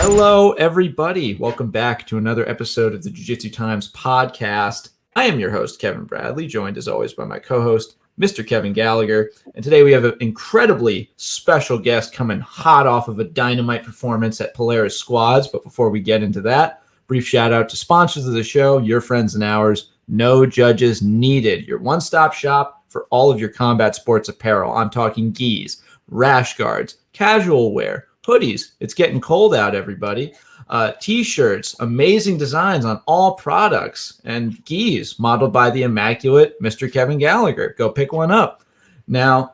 Hello, everybody. Welcome back to another episode of the Jiu-Jitsu Times podcast. I am your host, Kevin Bradley, joined as always by my co-host, Mr. Kevin Gallagher. And today we have an incredibly special guest coming hot off of a dynamite performance at Polaris Squads. But before we get into that, brief shout out to sponsors of the show, your friends and ours. No judges needed. Your one-stop shop for all of your combat sports apparel. I'm talking Ghees, rash guards, casual wear, hoodies. It's getting cold out, everybody. T-shirts, amazing designs on all products, and Ghees modeled by the immaculate Mr. Kevin Gallagher. Go pick one up. Now,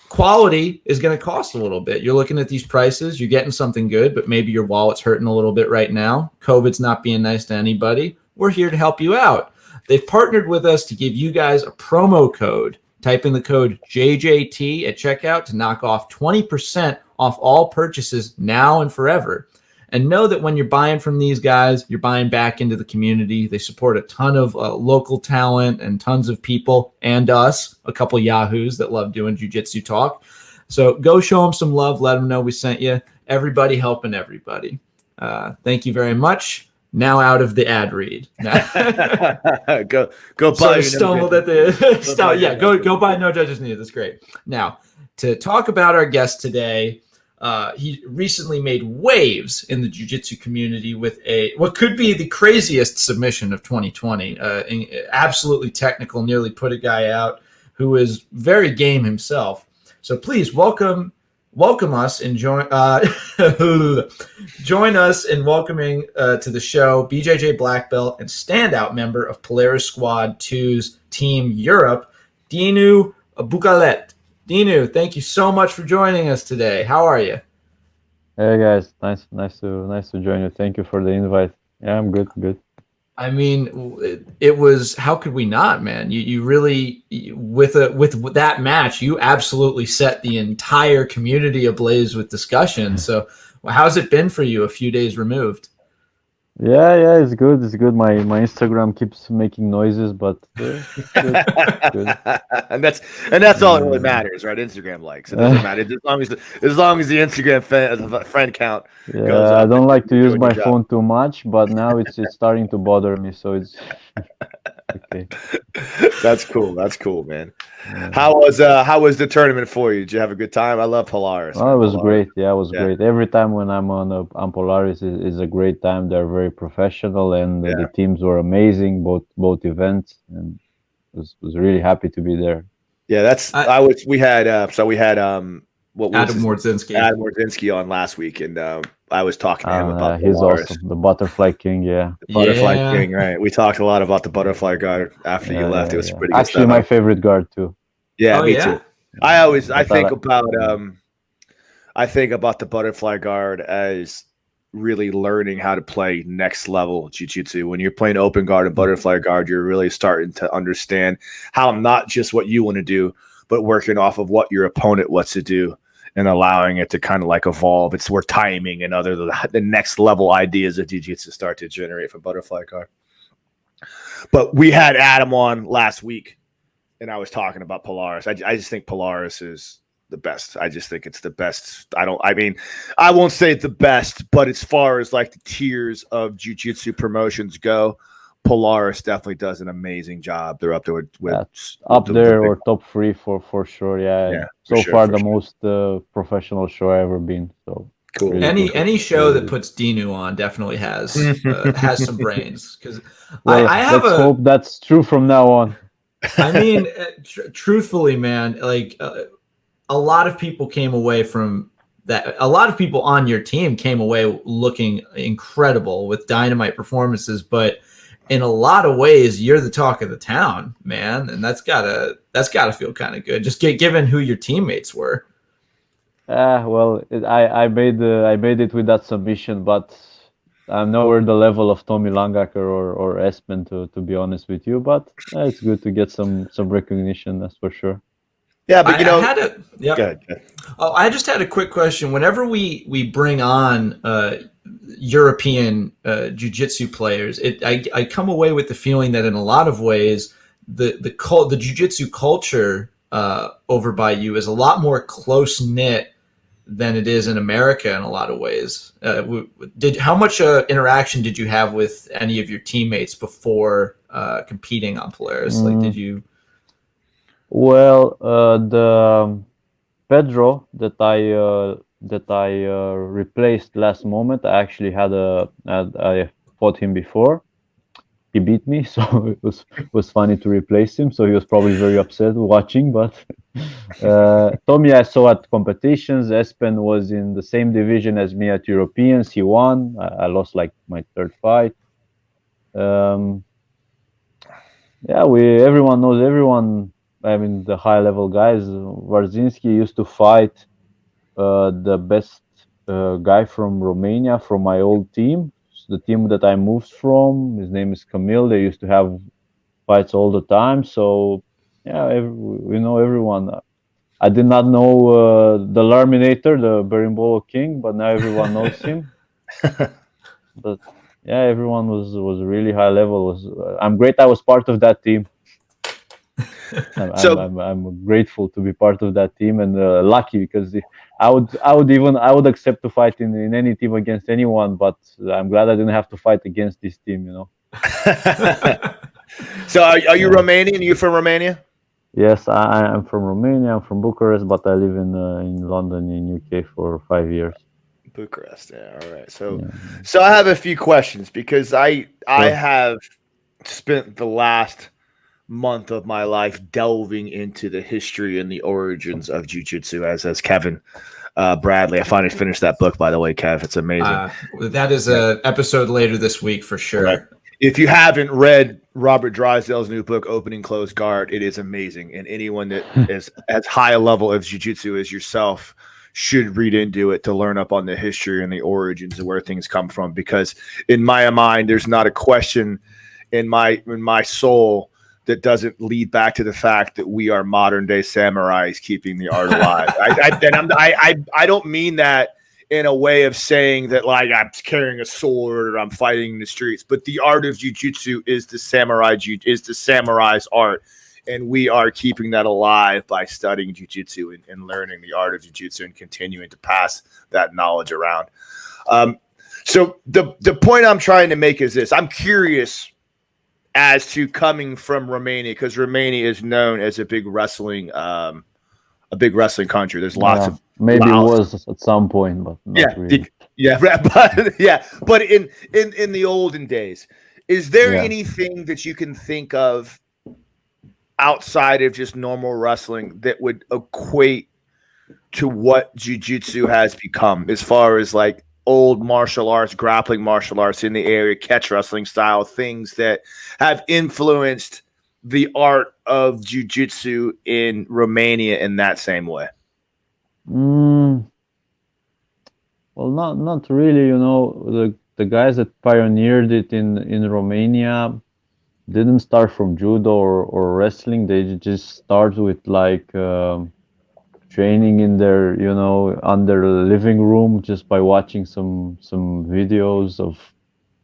quality is going to cost a little bit. You're looking at these prices, you're getting something good, but maybe your wallet's hurting a little bit right now. COVID's not being nice to anybody. We're here to help you out. They've partnered with us to give you guys a promo code. Type in the code JJT at checkout to knock off 20% off all purchases now and forever. And know that when you're buying from these guys, you're buying back into the community. They support a ton of local talent and tons of people and us, a couple yahoos that love doing jiu-jitsu talk. So go show them some love. Let them know we sent you. Everybody helping everybody. Thank you very much. Now out of the ad read. go buy. So stumbled at the yeah. Go buy No Judges Needed. That's great. Now to talk about our guest today, he recently made waves in the jiu-jitsu community with what could be the craziest submission of 2020. Absolutely technical, nearly put a guy out, who is very game himself. So please welcome us and join us in welcoming to the show BJJ black belt and standout member of Polaris Squad 2's Team Europe, Dinu Bucaleț. Dinu, thank you so much for joining us today. How are you? Hey guys, nice to join you. Thank you for the invite. Yeah, I'm good. I mean, it was, how could we not, man? You really, with that match, you absolutely set the entire community ablaze with discussion. So how's it been for you a few days removed? Yeah, it's good. My Instagram keeps making noises, but it's good. and that's all that really matters, right? Instagram likes. It doesn't matter as long as the Instagram friend count goes up. I don't like to use my phone too much, but now it's starting to bother me. So it's okay. That's cool, man. Yeah. How was the tournament for you? Did you have a good time? I love Polaris. Oh, it was great. Yeah, it was great. Every time when I'm on Polaris, is a great time. They're very professional, and the teams were amazing, both events, and was really happy to be there. Yeah, we had Adam Wardzinski on last week, and I was talking to him about he's Polaris. Awesome, the Butterfly King. The Butterfly King, right? We talked a lot about the Butterfly guard after you left. It was pretty good actually stuff. My favorite guard too. Yeah, me too. I think about the Butterfly guard as really learning how to play next level jiu-jitsu. When you're playing open guard and butterfly guard, you're really starting to understand how not just what you want to do, but working off of what your opponent wants to do and allowing it to kind of like evolve. It's where timing and the next level ideas of jiu-jitsu start to generate from butterfly guard. But we had Adam on last week, and I was talking about Polaris. I just think Polaris is the best. I just think it's the best. I won't say the best, but as far as like the tiers of jiu-jitsu promotions go, Polaris definitely does an amazing job. They're up there with or top 3 for sure. Yeah. So far the most professional show I've ever been. So cool. Really any show that puts Dinu on definitely has some brains. Because let's hope that's true from now on. I mean, truthfully, man, like a lot of people came away from that. A lot of people on your team came away looking incredible with dynamite performances, but in a lot of ways, you're the talk of the town, man, and that's gotta feel kind of good. Just given who your teammates were. Well, I made it with that submission, but I'm nowhere the level of Tommy Langacker or Espen to be honest with you. But it's good to get some recognition, that's for sure. Yeah, but Go ahead. Oh, I just had a quick question. Whenever we bring on European jiu-jitsu players, I come away with the feeling that in a lot of ways the jiu-jitsu culture over by you is a lot more close-knit than it is in America in a lot of ways. How much interaction did you have with any of your teammates before competing on Polaris? Like, did you? Well, the Pedro that I replaced last moment, I actually I fought him before. He beat me, so it was funny to replace him. So he was probably very upset watching. But Tommy, I saw at competitions. Espen was in the same division as me at Europeans. He won. I lost like my third fight. Yeah, everyone knows everyone. I mean, the high level guys. Warzinski used to fight the best guy from Romania from my old team. The team that I moved from, his name is Camille. They used to have fights all the time. So yeah, we know everyone. I did not know the Larminator, the Berimbolo King, but now everyone knows him. But yeah, everyone was really high level. I'm great. I was part of that team. I'm grateful to be part of that team, and lucky because I would accept to fight in any team against anyone, but I'm glad I didn't have to fight against this team, you know. So are you Romanian? Are you from Romania? Yes, I'm from Romania. I'm from Bucharest, but I live in London, in UK for 5 years. Bucharest, yeah. All right. So I have a few questions because I have spent the last month of my life delving into the history and the origins of jiu-jitsu as Kevin Bradley. I finally finished that book, by the way, Kev. It's amazing. That is an episode later this week for sure. Right. If you haven't read Robert Drysdale's new book, Opening Closed Guard, it is amazing. And anyone that is as high a level of jiu-jitsu as yourself should read into it to learn up on the history and the origins of where things come from. Because in my mind, there's not a question in my soul that doesn't lead back to the fact that we are modern day samurais keeping the art alive. I don't mean that in a way of saying that like I'm carrying a sword or I'm fighting in the streets, but the art of jiu-jitsu is the samurai's art, and we are keeping that alive by studying jiu-jitsu and learning the art of jiu-jitsu and continuing to pass that knowledge around. So the point I'm trying to make is this: I'm curious as to coming from Romania, because Romania is known as a big wrestling country. There's lots of maybe it was at some point, but not really. But in the olden days, is there anything that you can think of outside of just normal wrestling that would equate to what jiu-jitsu has become, as far as like old martial arts, grappling martial arts in the area, catch wrestling style, things that have influenced the art of jiu-jitsu in Romania in that same way? Well, not really. You know, the guys that pioneered it in Romania didn't start from judo or wrestling. They just start with like training in their, on their living room, just by watching some videos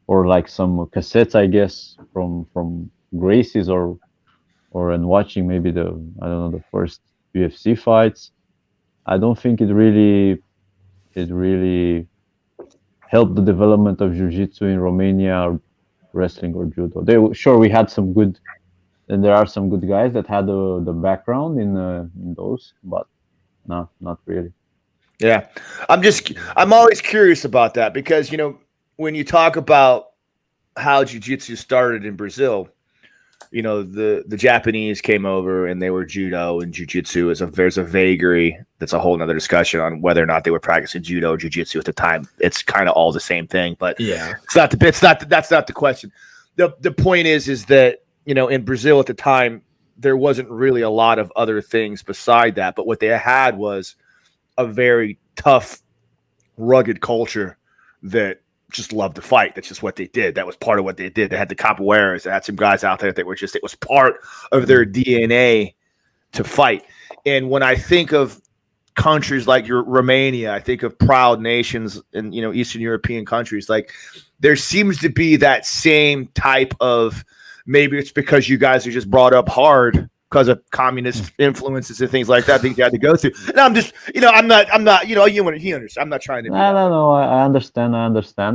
or like some cassettes, I guess, from Gracie's or and watching maybe the first UFC fights. I don't think it really helped the development of jiu-jitsu in Romania, wrestling or judo. We had some good, and there are some good guys that had the background in those, but no, not really. Yeah, I'm always curious about that, because when you talk about how jiu-jitsu started in Brazil, the Japanese came over and they were judo and jiu-jitsu. There's a vagary that's a whole nother discussion on whether or not they were practicing judo or jiu-jitsu at the time. It's kind of all the same thing, but that's not the question. The point is that in Brazil at the time there wasn't really a lot of other things beside that, but what they had was a very tough, rugged culture that just loved to fight. That's just what they did. That was part of what they did. They had the capoeiras. They had some guys out there that were it was part of their DNA to fight. And when I think of countries like Romania, I think of proud nations in, Eastern European countries, like there seems to be that same type of, maybe it's because you guys are just brought up hard because of communist influences and things like that, things you had to go through. And I'm just, I'm not, he understands. I'm not trying to be No, I understand.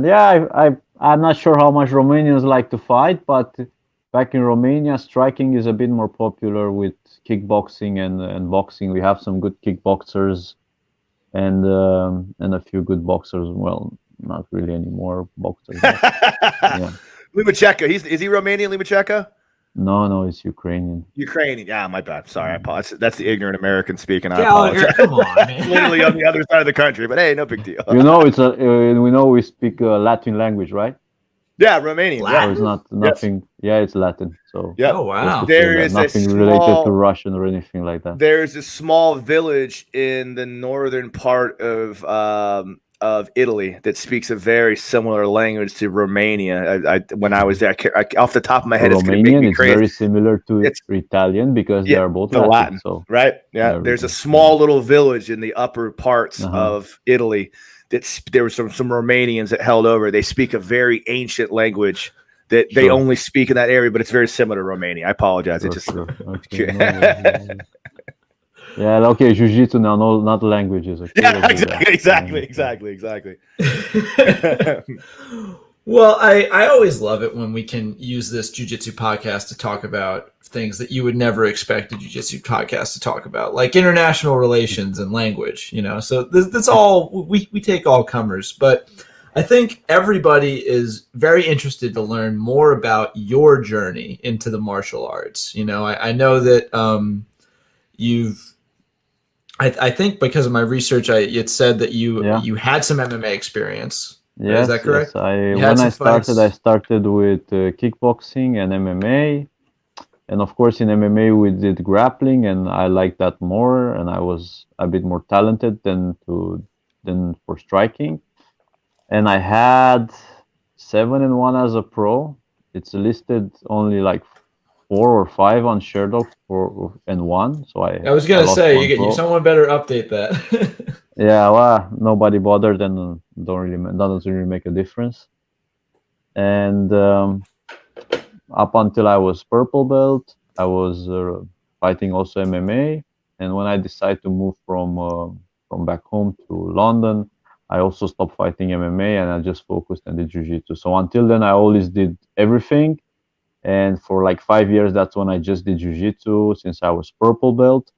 Yeah, I'm not sure how much Romanians like to fight, but back in Romania, striking is a bit more popular with kickboxing and boxing. We have some good kickboxers and a few good boxers. Well, not really anymore boxers. Yeah. Limachenko, is he Romanian, Limachenko? No, it's Ukrainian. Ukrainian. Yeah, my bad. Sorry, I apologize. That's the ignorant American speaking. I Gallagher, apologize. come on, man. Literally on the other side of the country, but hey, no big deal. We speak Latin language, right? Yeah, Romanian. Latin? So it's not nothing. Yes. Yeah, it's Latin. So yeah. Oh wow. There is nothing related to Russian or anything like that. There's a small village in the northern part of Italy that speaks a very similar language to Romania. When I was there, I, off the top of my head, it's going to make me crazy. It's very similar to Italian because they are both Latin. So right, yeah. There's a small little village in the upper parts of Italy. There were some Romanians that held over. They speak a very ancient language that they only speak in that area, but it's very similar to Romania. I apologize. Okay. Yeah, okay, Jiu-Jitsu now, not languages. Okay, yeah, exactly. Well, I always love it when we can use this Jiu-Jitsu podcast to talk about things that you would never expect a Jiu-Jitsu podcast to talk about, like international relations and language, So that's all, we take all comers. But I think everybody is very interested to learn more about your journey into the martial arts. I know that I think because of my research, it said that you had some MMA experience. Yes, is that correct? Yes. I started with kickboxing and MMA, and of course in MMA we did grappling, and I liked that more, and I was a bit more talented than for striking, and I had 7-1 as a pro. It's listed only like 4 or 5 on Sherdog 4-1. So I was gonna say someone better update that. Yeah, well, nobody bothered, and doesn't really make a difference. And up until I was purple belt, I was fighting also MMA. And when I decided to move from back home to London, I also stopped fighting MMA and I just focused on the Jiu-Jitsu. So until then, I always did everything. And for like 5 years, that's when I just did Jiu-Jitsu since I was purple belt.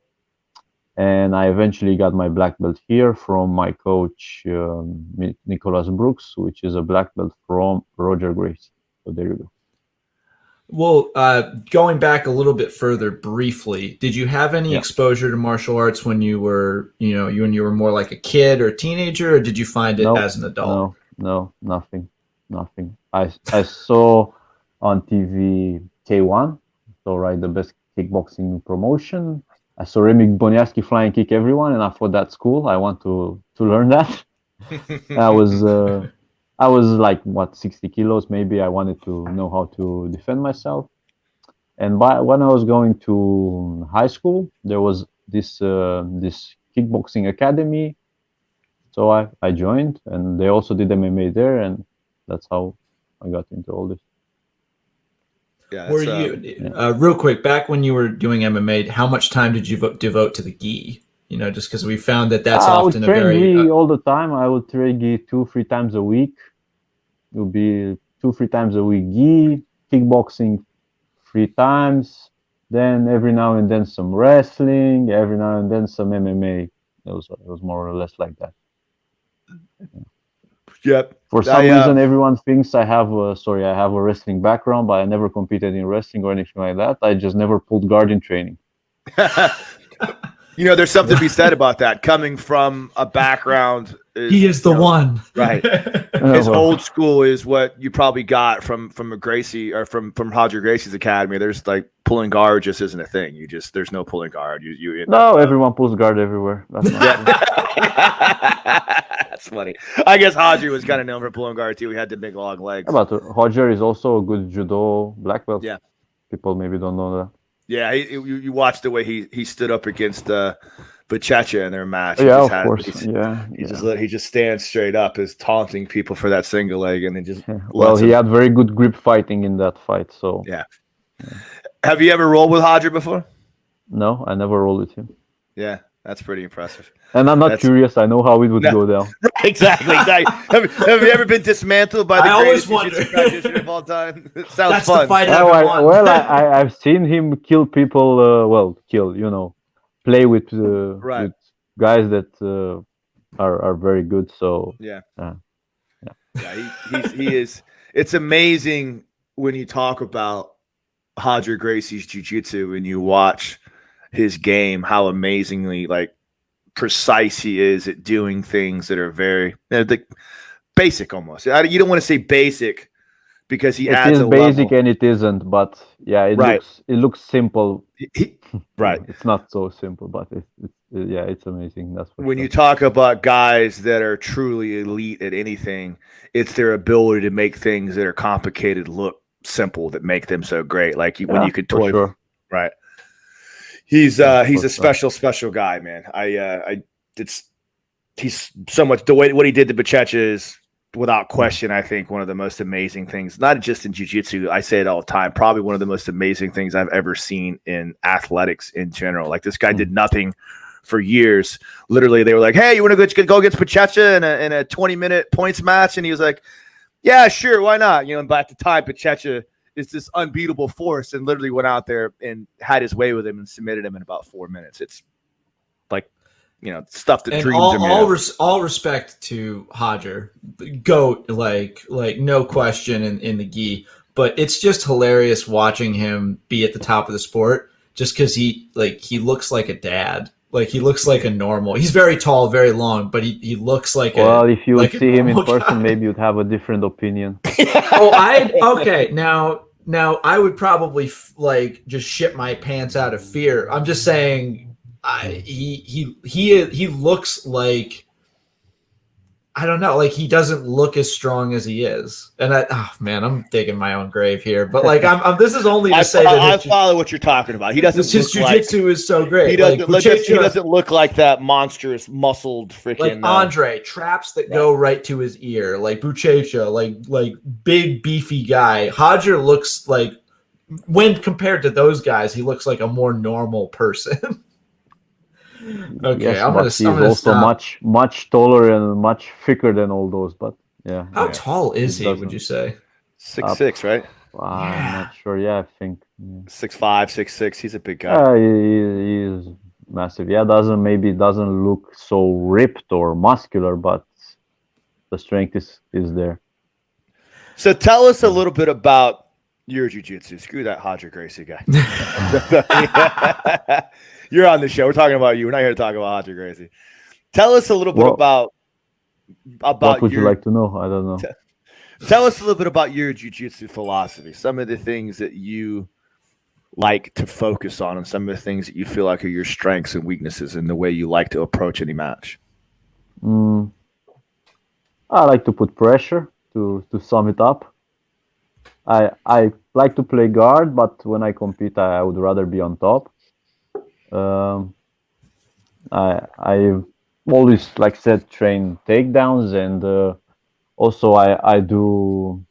And I eventually got my black belt here from my coach, Nicholas Brooks, which is a black belt from Roger Gracie. So there you go. Well, going back a little bit further briefly, did you have any exposure to martial arts when you were, when you were more like a kid or a teenager, or did you find it as an adult? No, nothing. I saw on TV K1, so the best kickboxing promotion. I saw Remy Boniarski flying kick everyone, and I thought that's cool. I want to learn that. I was like 60 kilos maybe. I wanted to know how to defend myself. And when I was going to high school, there was this kickboxing academy. So I joined, and they also did MMA there, and that's how I got into all this. Yeah, were you real quick, back when you were doing MMA, how much time did you devote to the Ghee? Just because we found that's often a very Ghee all the time. I would train Ghee 2-3 times a week. It would be 2-3 times a week Ghee, kickboxing 3 times, then every now and then some wrestling, every now and then some MMA. It was more or less like that. Yep. For some reason, everyone thinks I have a wrestling background, but I never competed in wrestling or anything like that. I just never pulled guard in training. There's something to be said about that. Coming from a background, he is the one, right? His old school is what you probably got from a Gracie or from Roger Gracie's academy. There's like pulling guard just isn't a thing. There's no pulling guard. Everyone pulls guard everywhere. That's That's funny. I guess Hodger was kind of known for pulling guard too. He had the big long legs. But Hodger is also a good judo black belt. Yeah, people maybe don't know that. Yeah, you watch the way he stood up against Bucaleț in their match. Yeah, of course. He just stands straight up, is taunting people for that single leg, and then just. Well, he had very good grip fighting in that fight. So yeah. Have you ever rolled with Hodger before? No, I never rolled with him. Yeah, that's pretty impressive. And I'm not curious. I know how it would go down. Exactly. Have you ever been dismantled by the greatest jiu-jitsu practitioner of all time? It sounds That's fun. the fight I've seen him kill people. Play with guys that are very good. So yeah, he is. It's amazing when you talk about Roger Gracie's jiu-jitsu and you watch his game, how amazingly precise he is at doing things that are very basic almost. You don't want to say basic because he adds a basic level. And it isn't, but yeah, it looks simple. Right. It's not so simple, but it's amazing. That's when you talk about guys that are truly elite at anything, it's their ability to make things that are complicated look simple that make them so great. When you could toy, right? He's a special guy, man. He's so much what he did to Bucaleț is without question, I think, one of the most amazing things, not just in jiu-jitsu. I say it all the time, probably one of the most amazing things I've ever seen in athletics in general. This guy did nothing for years. Literally, they were like, hey, you want to go against Bucaleț in a 20-minute points match? And he was like, yeah, sure, why not? But at the time, Bucaleț is this unbeatable force and literally went out there and had his way with him and submitted him in about 4 minutes. It's stuff that dreams are made of. All respect to Roger, GOAT, no question in the Ghee, but it's just hilarious watching him be at the top of the sport just because he looks like a dad. He looks like a normal. He's very tall, very long, but he looks like if you would see him in person, maybe you'd have a different opinion. Now I would probably just shit my pants out of fear. I'm just saying, he looks like, I don't know, he doesn't look as strong as he is. And I'm digging my own grave here, but this is only to say that I follow what you're talking about. He doesn't. His jiu-jitsu is so great. He doesn't look like that monstrous, muscled freaking Andre traps that go right to his ear, like Bucaleț, like big beefy guy. Roger looks like, when compared to those guys, he looks like a more normal person. Okay, yes, he's also much taller and much thicker than all those. But yeah, how tall is he? Would you say 6'6", right? I'm not sure. Yeah, I think 6'5", 6'6". He's a big guy. He's massive. Yeah, doesn't look so ripped or muscular, but the strength is there. So tell us a little bit about your jiu-jitsu. Screw that Roger Gracie guy. You're on the show. We're talking about you. We're not here to talk about Roger Gracie. Tell us a little bit about what would you like to know? I don't know. Tell us a little bit about your jiu-jitsu philosophy. Some of the things that you like to focus on, and some of the things that you feel like are your strengths and weaknesses, and the way you like to approach any match. I like to put pressure. To sum it up, I like to play guard, but when I compete, I would rather be on top. I always, train takedowns, and also I do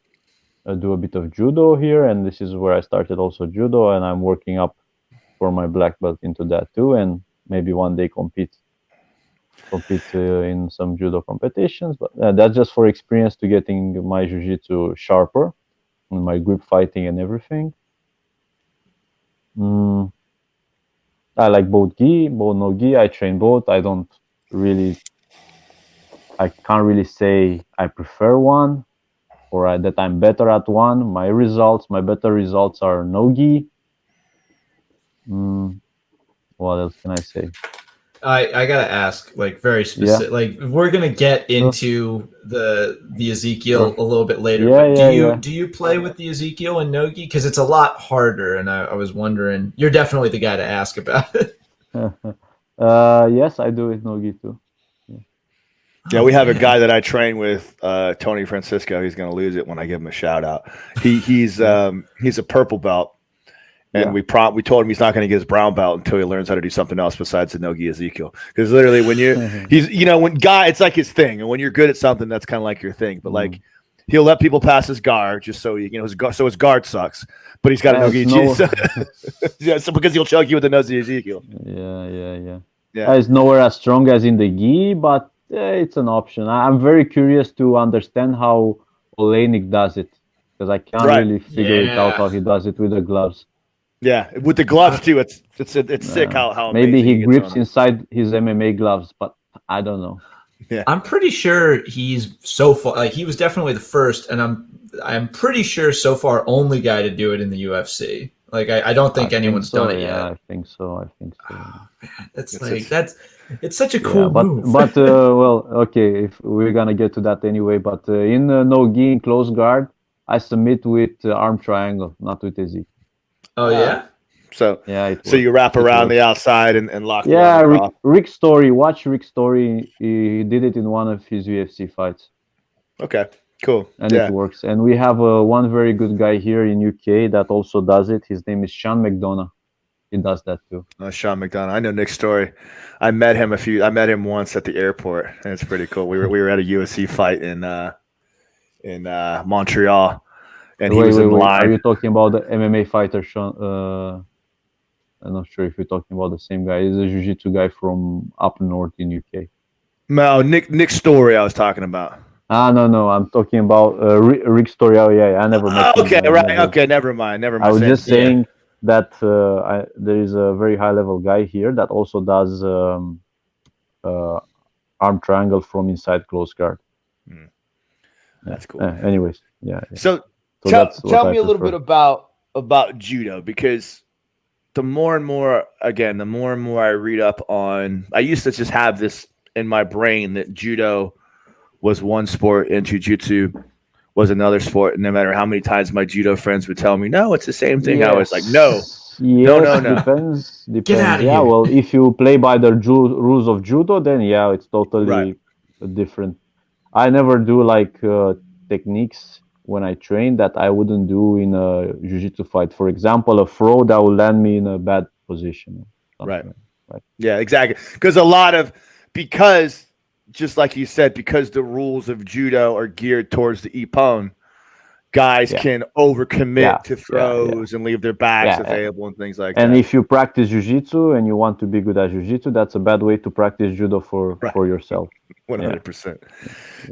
a bit of judo here, and this is where I started also judo, and I'm working up for my black belt into that too, and maybe one day compete in some judo competitions, but that's just for experience, to getting my jiu-jitsu sharper and my grip fighting and everything. I like both Ghee, both no Ghee. I train both. I can't really say I prefer one or that I'm better at one. My better results are no Ghee. What else can I say? I gotta ask, very specific. We're gonna get into the Ezekiel a little bit later. Do you play with the Ezekiel and no Ghee? Because it's a lot harder, and I was wondering. You're definitely the guy to ask about it. Yes, I do with no Ghee too. Yeah, we have a guy that I train with, Tony Francisco. He's gonna lose it when I give him a shout out. He's a purple belt. And we told him he's not going to get his brown belt until he learns how to do something else besides the no Ghee Ezekiel. Because literally, when it's like his thing, and when you're good at something, that's kind of like your thing. But he'll let people pass his guard just so so his guard sucks. but he's got a no-gi no, yeah, so because he'll choke you with the nose of Ezekiel. Yeah. It's nowhere as strong as in the Ghee, but it's an option. I'm very curious to understand how Oleinik does it, because I can't really figure it out how he does it with the gloves. Yeah, with the gloves too. It's sick how maybe he grips inside his MMA gloves, but I don't know. Yeah, I'm pretty sure he's so far. Like, he was definitely the first, and I'm pretty sure so far only guy to do it in the UFC. Like, I don't think anyone's done it yet. I think so. Oh, man, it's such a cool move. But well, okay, if we're gonna get to that anyway. But in no gi in close guard, I submit with arm triangle, not with Ezekiel. Oh yeah. So you wrap around the outside and lock. Yeah, Rick Story. Watch Rick Story. He did it in one of his UFC fights. Okay, cool. And it works. And we have one very good guy here in UK that also does it. His name is Sean McDonough. He does that too. Sean McDonough. I know Nick's story. I met him once at the airport, and it's pretty cool. We were at a UFC fight in Montreal, and he was in line. Are you talking about the MMA fighter, Sean? I'm not sure if you're talking about the same guy. He's a jiu-jitsu guy from up north in UK. No, Nick's story I was talking about. No, I'm talking about Rick Story. Oh, yeah, I never met him. Okay, right. Okay, never mind. I was just saying that there is a very high-level guy here that also does arm triangle from inside close guard. That's cool. Anyways, yeah. So tell me a little bit about judo, because the more and more I read up on, I used to just have this in my brain that judo was one sport and jiu-jitsu was another sport. And no matter how many times my judo friends would tell me, no, it's the same thing. Yes. I was like, no. Depends. Get out of here. Well, if you play by the rules of judo, then it's totally different. I never do like techniques when I train that I wouldn't do in a jiu-jitsu fight. For example, a throw that will land me in a bad position. Right. Yeah, exactly. Because just like you said, because the rules of judo are geared towards the ippon, guys can overcommit to throws and leave their backs available and things like that. And if you practice jiu-jitsu and you want to be good at jiu-jitsu, that's a bad way to practice judo for yourself. 100%.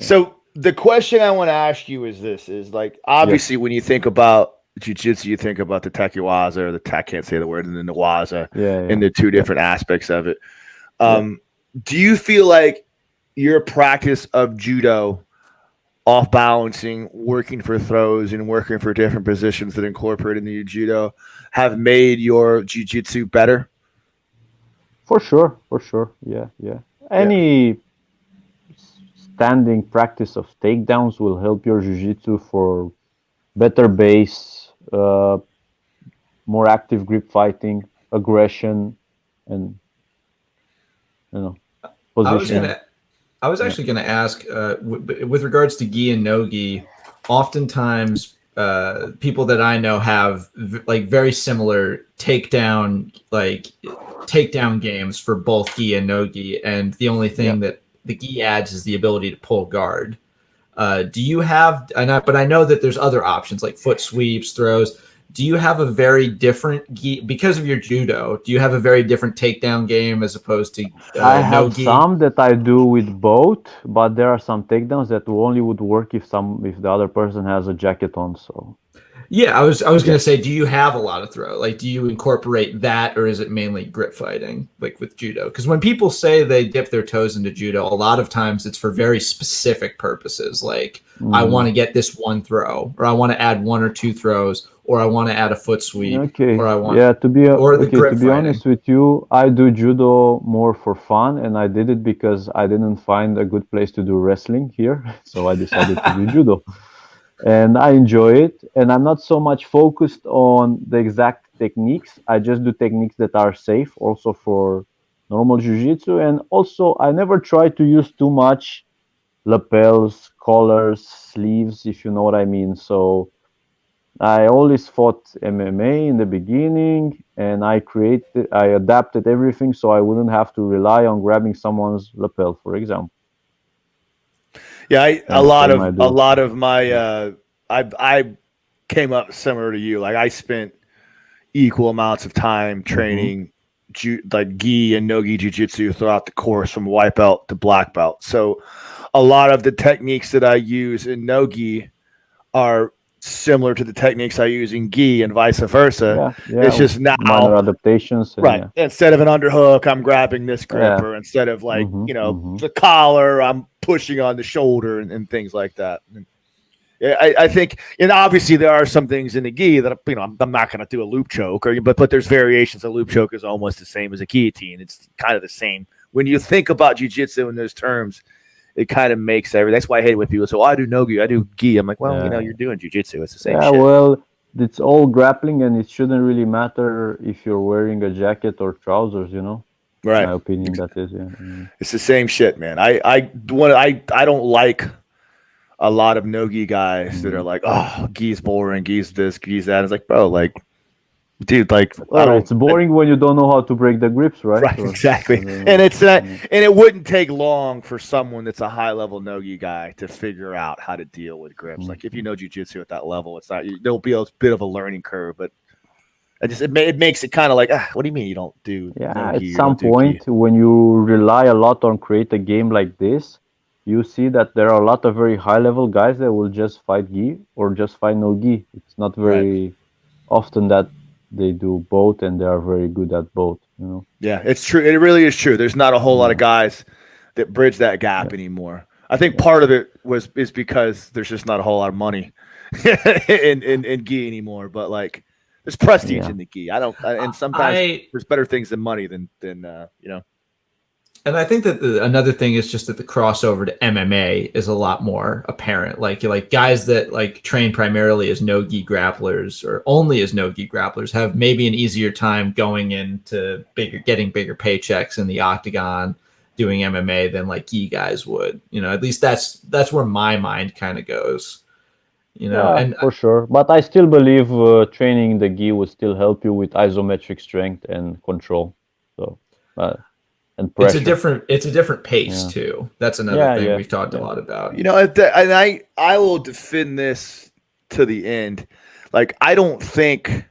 So the question I want to ask you is this: is like, obviously when you think about jiu-jitsu, you think about the takiwaza or I can't say the word, and then the waza, and the two different aspects of it. Do you feel like your practice of judo, off balancing, working for throws and working for different positions that incorporate into your judo, have made your jiu-jitsu better? For sure. Yeah. Any standing practice of takedowns will help your jiu-jitsu for better base, more active grip fighting, aggression, and position. I was actually going to ask, with regards to gi and no gi, oftentimes people that I know have like very similar takedown games for both gi and no gi, and the only thing that the gi adds is the ability to pull guard. Do you have? But I know that there's other options like foot sweeps, throws. Do you have a very different gi because of your judo? Do you have a very different takedown game as opposed to I have some that I do with both, but there are some takedowns that only would work if the other person has a jacket on. So yeah, I was going to say, do you have a lot of throw? Like, do you incorporate that, or is it mainly grip fighting, like with judo? Because when people say they dip their toes into judo, a lot of times it's for very specific purposes. Like, I want to get this one throw, or I want to add one or two throws, or I want to add a foot sweep. Okay. Or I want to be honest with you, I do judo more for fun, and I did it because I didn't find a good place to do wrestling here, so I decided to do judo. And I enjoy it, and I'm not so much focused on the exact techniques. I just do techniques that are safe also for normal jiu-jitsu, and also I never try to use too much lapels, collars, sleeves, if you know what I mean. So I always fought MMA in the beginning, and I adapted everything so I wouldn't have to rely on grabbing someone's lapel, for example. Yeah, a lot of my I came up similar to you. Like I spent equal amounts of time training like Ghee and no-gi jiu-jitsu throughout the course from white belt to black belt. So a lot of the techniques that I use in no-gi are similar to the techniques I use in Ghee and vice versa. It's just now minor adaptations. Right. Instead of an underhook, I'm grabbing this grip, or instead of like, the collar, I'm pushing on the shoulder and things like that. And I think, and obviously there are some things in the Ghee that, I'm not going to do a loop choke, but there's variations. A loop choke is almost the same as a guillotine. It's kind of the same. When you think about jiu-jitsu in those terms, it kind of makes everything. That's why I hate it when people say, I do no-gi, I do Ghee. I'm like, well, you're doing jiu-jitsu. It's the same shit. Well, it's all grappling, and it shouldn't really matter if you're wearing a jacket or trousers, Right. In my opinion, that is, It's the same shit, man. I don't like a lot of no-gi guys that are like, oh, Gee's boring, Gee's this, Gee's that. It's like, bro, like, dude, like, it's boring when you don't know how to break the grips, right? Right, exactly. And it's and it wouldn't take long for someone that's a high-level no-gi guy to figure out how to deal with grips. Like, if you know jiu-jitsu at that level, it's not, there'll be a bit of a learning curve, but it makes it kind of like, what do you mean you don't do no-gi, at some point, when you rely a lot on create a game like this, you see that there are a lot of very high-level guys that will just fight Ghee or just fight no Ghee. It's not very often that they do both, and they are very good at both. Yeah, it's true. It really is true. There's not a whole lot of guys that bridge that gap anymore. I think part of it is because there's just not a whole lot of money in Ghee anymore. But like, there's prestige in the Ghee. And sometimes there's better things than money than. And I think that another thing is just that the crossover to MMA is a lot more apparent. Like guys that like train primarily as no-gi grapplers or only as no-gi grapplers have maybe an easier time going into getting bigger paychecks in the octagon doing MMA than like Ghee guys would. At least that's where my mind kind of goes. And for sure. But I still believe training the Ghee will still help you with isometric strength and control. So. It's a different pace too. That's another thing we've talked a lot about. And I will defend this to the end. Like, I don't think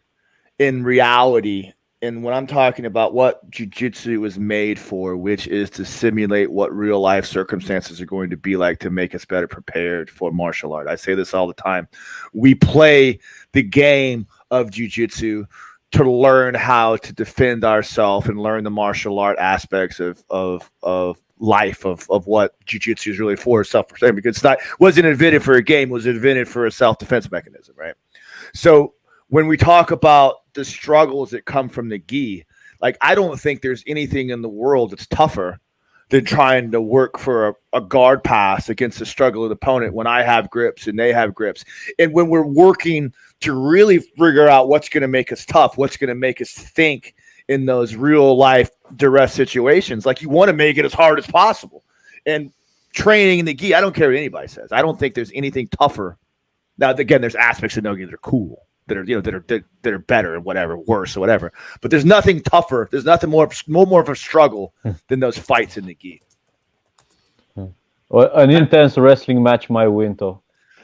in reality, and when I'm talking about what jiu-jitsu was made for, which is to simulate what real life circumstances are going to be like to make us better prepared for martial art. I say this all the time. We play the game of jiu-jitsu to learn how to defend ourselves and learn the martial art aspects of life, of what jiu-jitsu is really for, self-protection, because wasn't invented for a game, was invented for a self-defense mechanism, right? So when we talk about the struggles that come from the Ghee, like, I don't think there's anything in the world that's tougher than trying to work for a guard pass against a struggling opponent when I have grips and they have grips. And when we're working to really figure out what's going to make us tough, what's going to make us think in those real life duress situations, like, you want to make it as hard as possible. And training in the Ghee, I don't care what anybody says. I don't think there's anything tougher. Now, again, there's aspects of no-gi that are cool, that are better and whatever, worse or whatever. But there's nothing tougher. There's nothing more of a struggle than those fights in the Ghee. Well, an intense wrestling match might win, though.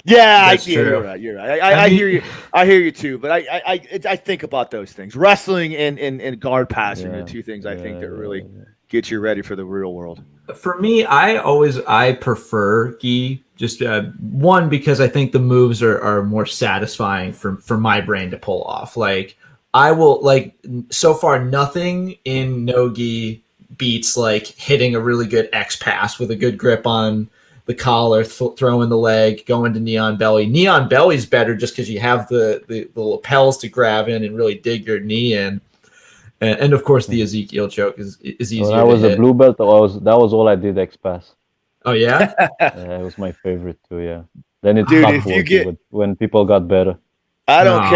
Yeah, you're right. You're right. I hear you. I hear you too. But I think about those things. Wrestling and guard passing are the two things I think that really get you ready for the real world. For me, I prefer Ghee. Just one, because I think the moves are more satisfying for my brain to pull off. Like, I will, like, so far nothing in no-gi beats like hitting a really good X pass with a good grip on the collar, throwing the leg, going to neon belly. Neon belly's better just because you have the lapels to grab in and really dig your knee in. And of course, the Ezekiel choke is easier. When I was a blue belt, that was all I did, X pass. Oh yeah, yeah, it was my favorite too. Yeah, then it stopped working when people got better. I don't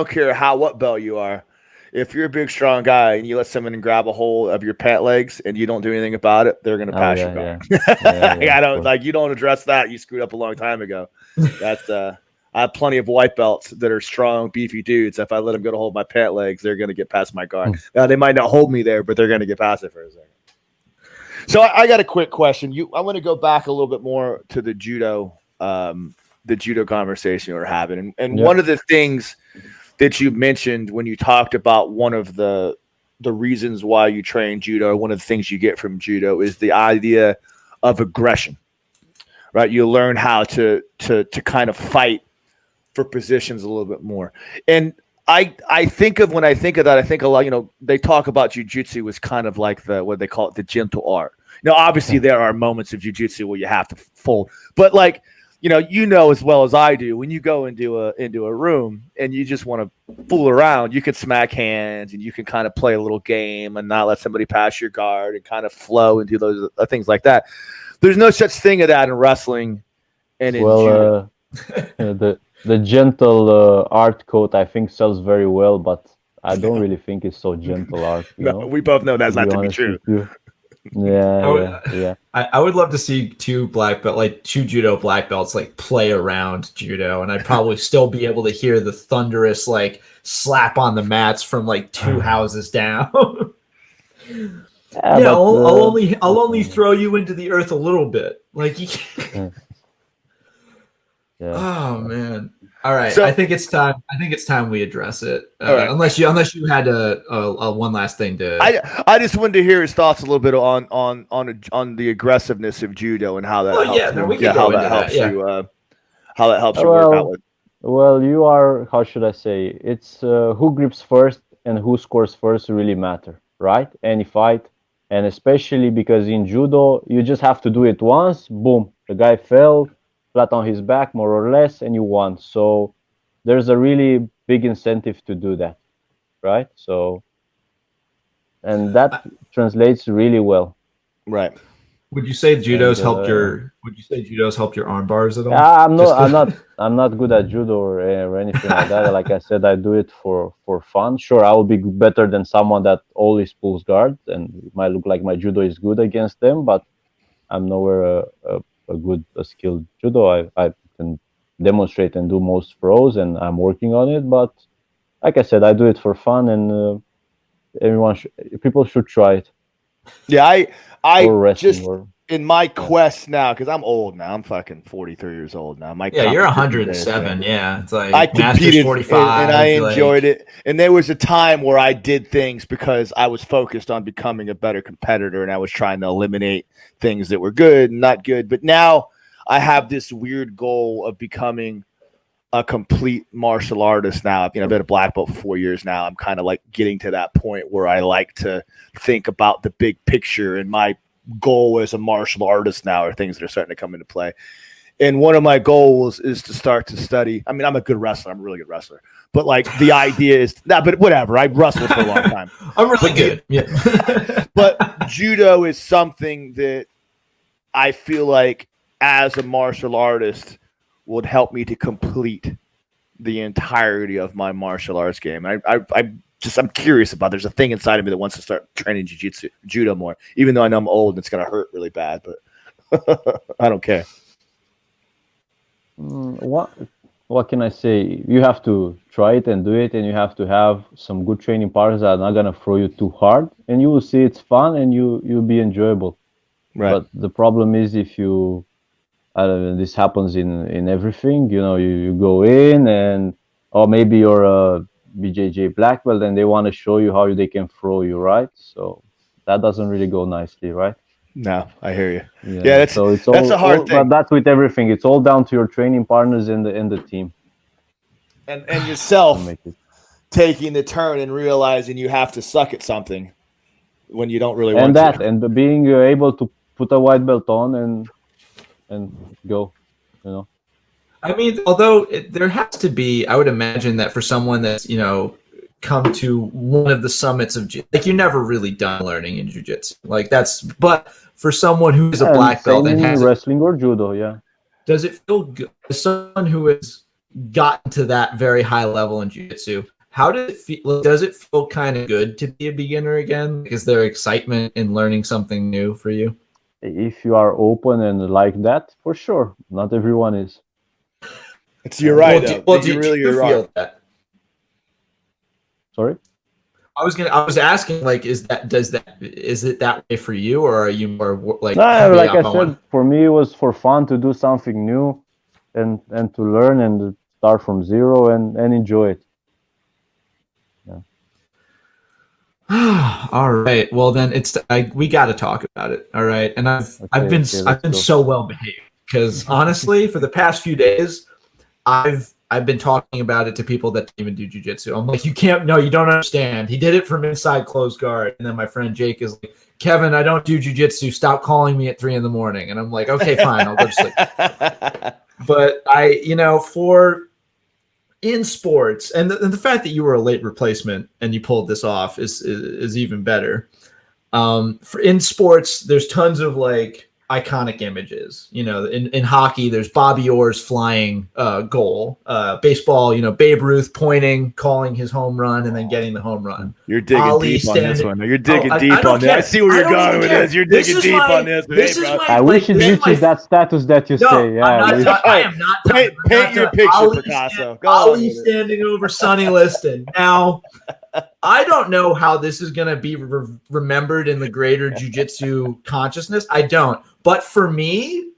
care what belt you are. If you're a big, strong guy and you let someone grab a hold of your pant legs and you don't do anything about it, they're going to pass your guard. You don't address that. You screwed up a long time ago. That's I have plenty of white belts that are strong, beefy dudes. If I let them go to hold my pant legs, they're going to get past my guard. Now, they might not hold me there, but they're going to get past it for a second. So I got a quick question. I want to go back a little bit more to the judo the judo conversation we're having. And Yeah. one of the things that you mentioned when you talked about one of the reasons why you train judo, one of the things you get from judo is the idea of aggression, right? You learn how to kind of fight for positions a little bit more. And I think of, when I think of that, I think a lot, they talk about jiu-jitsu as kind of like what they call it, the gentle art. Now, obviously there are moments of jiu-jitsu where you have to fold, but like, as well as I do, when you go into a room and you just want to fool around, you can smack hands and you can kind of play a little game and not let somebody pass your guard and kind of flow and do those things like that. There's no such thing as that in wrestling and in judo. The gentle art coat, I think, sells very well, but I don't really think it's so gentle art. We both know that's not to be true. Yeah. I would love to see two judo black belts like play around judo, and I'd probably still be able to hear the thunderous like slap on the mats from like two houses down. I'll only throw you into the earth a little bit, like you can't. Yeah. Oh man! All right, So, I think it's time. We address it. Right. Unless you had a one last thing to. I just wanted to hear his thoughts a little bit on the aggressiveness of judo and how that helps you work out with. Well, you are, how should I say? It's who grips first and who scores first really matter, right? Any fight, and especially because in judo you just have to do it once. Boom, the guy fell flat on his back, more or less, and you won. So there's a really big incentive to do that, right? So, and that translates really well. Right. Would you say judo's helped your arm bars at all? I'm not good at judo or anything like that. Like I said, I do it for fun. Sure, I will be better than someone that always pulls guard, and it might look like my judo is good against them, but I'm nowhere a skilled judo. I can demonstrate and do most throws, and I'm working on it. But like I said, I do it for fun, and people should try it. Yeah, I just or, in my quest now, because I'm old now. I'm fucking 43 years old now. You're 107. Yeah, it's like I competed 45, and I enjoyed it. And there was a time where I did things because I was focused on becoming a better competitor, and I was trying to eliminate things that were good and not good. But now I have this weird goal of becoming a complete martial artist now. I've been a black belt for 4 years now. I'm kind of like getting to that point where I like to think about the big picture, and my goal as a martial artist now are things that are starting to come into play. And one of my goals is to start to study. I mean, I'm a good wrestler. I'm a really good wrestler. But like the idea is but whatever. I wrestled for a long time. I'm really good. Yeah. But judo is something that I feel like as a martial artist would help me to complete the entirety of my martial arts game. I'm curious about. There's a thing inside of me that wants to start training judo more, even though I know I'm old and it's gonna hurt really bad. But I don't care. What can I say? You have to try it and do it, and you have to have some good training partners that are not gonna throw you too hard, and you will see it's fun and you'll be enjoyable. Right. But the problem is if you this happens in everything. You go in or maybe you're a BJJ black belt and they want to show you how they can throw you, right? So that doesn't really go nicely, right? No, I hear you. Yeah, that's a hard thing. But that's with everything. It's all down to your training partners in the team. And yourself taking the turn and realizing you have to suck at something when you don't really want to. And being able to put a white belt on and go, I mean, although there has to be, I would imagine that for someone that's, come to one of the summits of, like, you're never really done learning in jiu-jitsu. Like but for someone who is a black belt and has wrestling or judo, yeah. Does it feel good? As someone who has gotten to that very high level in jiu-jitsu, how does it feel? Does it feel kind of good to be a beginner again? Is there excitement in learning something new for you? If you are open and like that, for sure. Not everyone is. You're right. Do you feel that? Sorry? I was asking, like, is it that way for you, or are you more like? No, like I said, for me it was for fun to do something new, and to learn and start from zero and enjoy it. All right. Well, then we got to talk about it. All right. And I've been so well behaved because honestly, for the past few days, I've been talking about it to people that don't even do jiu-jitsu. I'm like, you don't understand. He did it from inside closed guard. And then my friend Jake is like, Kevin, I don't do jiu-jitsu. Stop calling me at 3 a.m. And I'm like, okay, fine, I'll go to sleep. But in sports, and the fact that you were a late replacement and you pulled this off is even better. In sports, there's tons of like iconic images. In hockey, there's Bobby Orr's flying goal. Baseball, Babe Ruth pointing, calling his home run, and then getting the home run. You're digging Ali deep on this one. You're digging I deep on this. I see where you're going with this. You're digging deep on this. I wish it reaches that status that you say. Yeah, I am not. Paint your picture, Picasso. Ali standing over Sonny Liston. Now, I don't know how this is going to be remembered in the greater jiu-jitsu consciousness. I don't. But for me,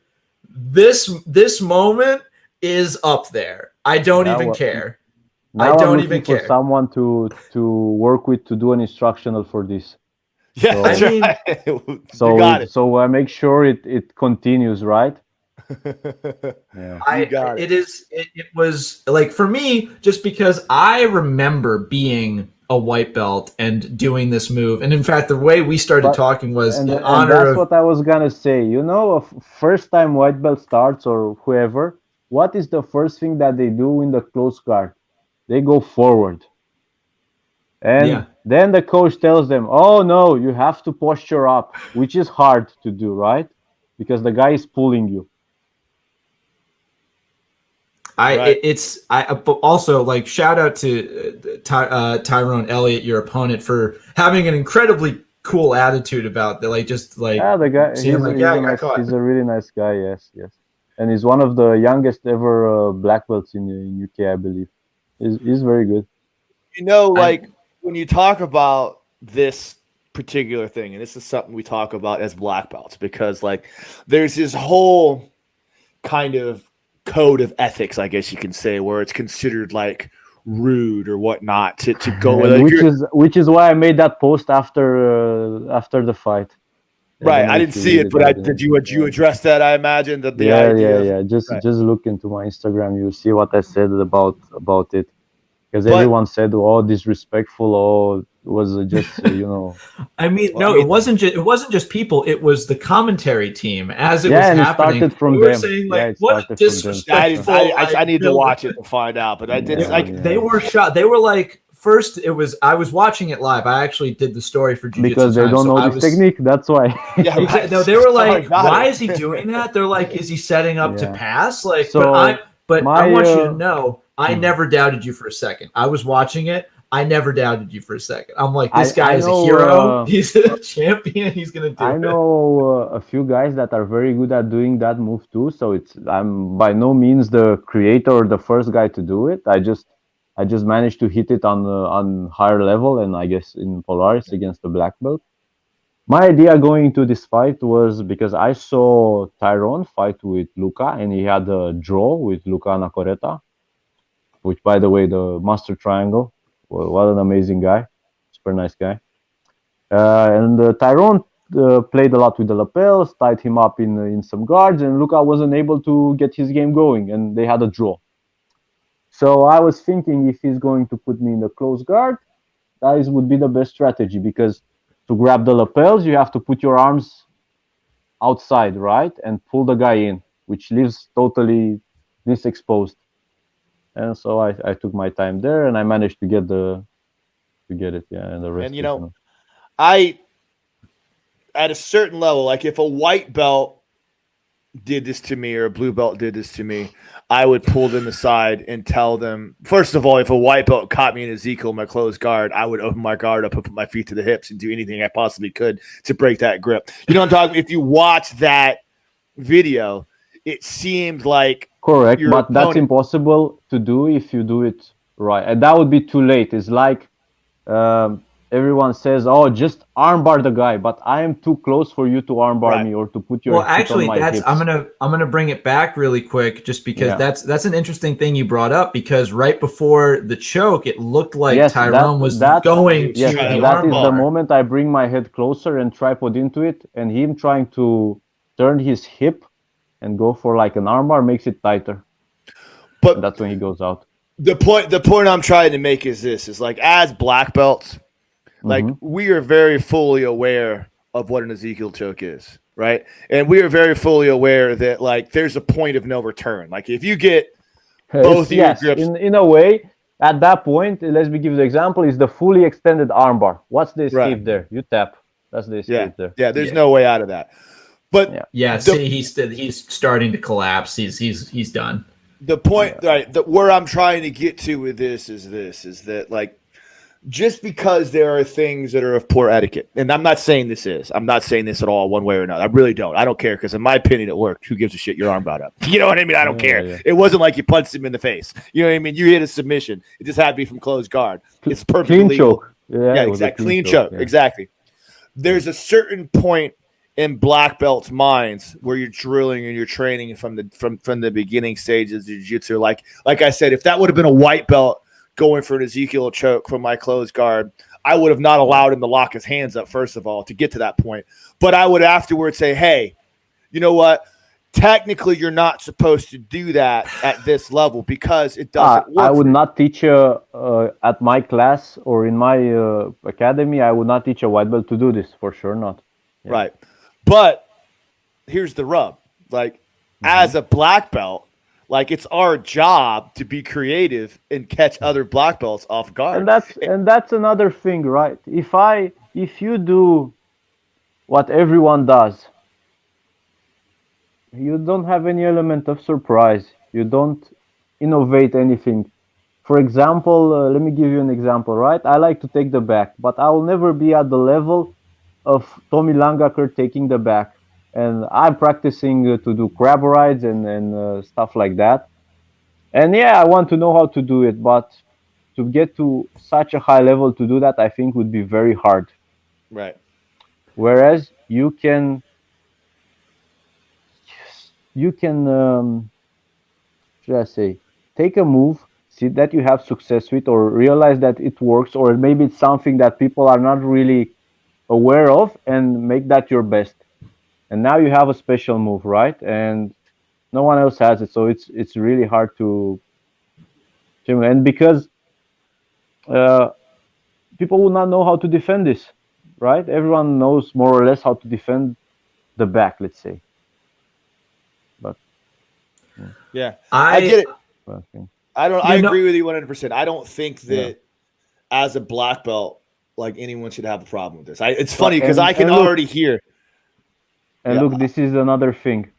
this moment is up there. I don't even care. Now I'm looking for someone to work with to do an instructional for this. Yeah, that's right. So I make sure it continues, right? Yeah. It was like, for me, just because I remember being a white belt and doing this move, and in fact the way we started talking was in honor of... That's what I was gonna say. A first time white belt starts or whoever, what is the first thing that they do in the close guard? They go forward, and then the coach tells them, oh no, you have to posture up, which is hard to do, right? Because the guy is pulling you. But also, like, shout out to Tyrone Elliott, your opponent, for having an incredibly cool attitude about that. Like, just like, the guy, he's a really nice guy. Yes, and he's one of the youngest ever black belts in UK, I believe. He's very good. When you talk about this particular thing, and this is something we talk about as black belts, because like there's this whole kind of code of ethics, I guess you can say, where it's considered like rude or whatnot to go with, which is why I made that post after the fight. Right, I didn't see it, but did you address that? I imagine that the idea. Just look into my Instagram, you'll see what I said about it, because everyone said, "Oh, disrespectful," "Oh, it was just I mean, it wasn't just people; it was the commentary team as it was happening. It started from them. Saying, like, what disrespectful! I need to watch it to find out, but I did. They were shocked. They were like, first, I was watching it live. I actually did the story for Jiu-Jitsu because they don't know this technique. That's why. No, they were like, why is he doing that? They're like, is he setting up to pass? Like, but I want you to know, I never doubted you for a second. I was watching it. I never doubted you for a second. I'm like, this guy is a hero. He's a champion. He's gonna do it. I know a few guys that are very good at doing that move too. So I'm by no means the creator or the first guy to do it. I just managed to hit it on higher level, and I guess in Polaris against the black belt. My idea going into this fight was because I saw Tyrone fight with Luca, and he had a draw with Luca Anacoreta, which, by the way, the Master Triangle. Well, what an amazing guy, super nice guy. And Tyrone played a lot with the lapels, tied him up in some guards, and Luca wasn't able to get his game going, and they had a draw. So I was thinking, if he's going to put me in the close guard, that would be the best strategy, because to grab the lapels, you have to put your arms outside, right, and pull the guy in, which leaves totally this exposed. And so I took my time there, and I managed to get it, and the rest. And I, at a certain level, like if a white belt did this to me or a blue belt did this to me, I would pull them aside and tell them, first of all, if a white belt caught me in Ezekiel in my closed guard, I would open my guard up and put my feet to the hips and do anything I possibly could to break that grip. You know what I'm talking? If you watch that video, it seemed like correct, but that's impossible to do if you do it right, and that would be too late. It's like everyone says, "Oh, just armbar the guy," but I am too close for you to armbar me or to put your well, hip actually, on my that's hips. I'm gonna bring it back really quick, just because Yeah. that's an interesting thing you brought up. Because right before the choke, it looked like Yes, Tyrone was that going yes, to the that is the armbar. moment I bring my head closer and tripod into it, and him trying to turn his hip and go for like an armbar makes it tighter. But And that's when he goes out. the point I'm trying to make is this: is like as black belts, like we are very fully aware of what an Ezekiel choke is, right? And we are very fully aware that like there's a point of no return. Like if you get both of your grips, in a way, at that point, let's give the example, is the fully extended armbar. What's the escape there? You tap. That's the escape there. Yeah, there's no way out of that. But see, he's starting to collapse. He's done. The point, right? Where I'm trying to get to with this is that like just because there are things that are of poor etiquette, and I'm not saying this at all one way or another. I really don't. I don't care because in my opinion, it worked. Who gives a shit? Your arm brought up. You know what I mean? I don't care. Yeah. It wasn't like you punched him in the face. You know what I mean? You hit a submission. It just had to be from closed guard. It's perfectly clean legal. choke. Yeah, exactly. Clean choke. Yeah. Exactly. There's a certain point in black belts' minds where you're drilling and you're training from the beginning stages of jiu-jitsu. Like I said, if that would have been a white belt going for an Ezekiel choke from my closed guard, I would have not allowed him to lock his hands up, first of all, to get to that point. But I would afterwards say, hey, you know what? Technically, you're not supposed to do that at this level because it doesn't work. I would not teach at my class or in my academy, I would not teach a white belt to do this, for sure not. Yeah. Right. But here's the rub. Like, as a black belt, like it's our job to be creative and catch other black belts off guard. And that's another thing, right? If you do what everyone does, you don't have any element of surprise. You don't innovate anything. For example, let me give you an example, right? I like to take the back, but I will never be at the level of Tommy Langaker taking the back. And I'm practicing to do crab rides and stuff like that. And yeah, I want to know how to do it, but to get to such a high level to do that, I think would be very hard. Right. Whereas you can should I say, take a move, see that you have success with, or realize that it works, or maybe it's something that people are not really aware of, and make that your best. And now you have a special move, right? And no one else has it, so it's really hard to. And because people will not know how to defend this, right? Everyone knows more or less how to defend the back, let's say. But yeah, I get it. Okay. I agree with you 100%. I don't think that as a black belt, like anyone should have a problem with this. It's funny because I can already hear. And look, this is another thing.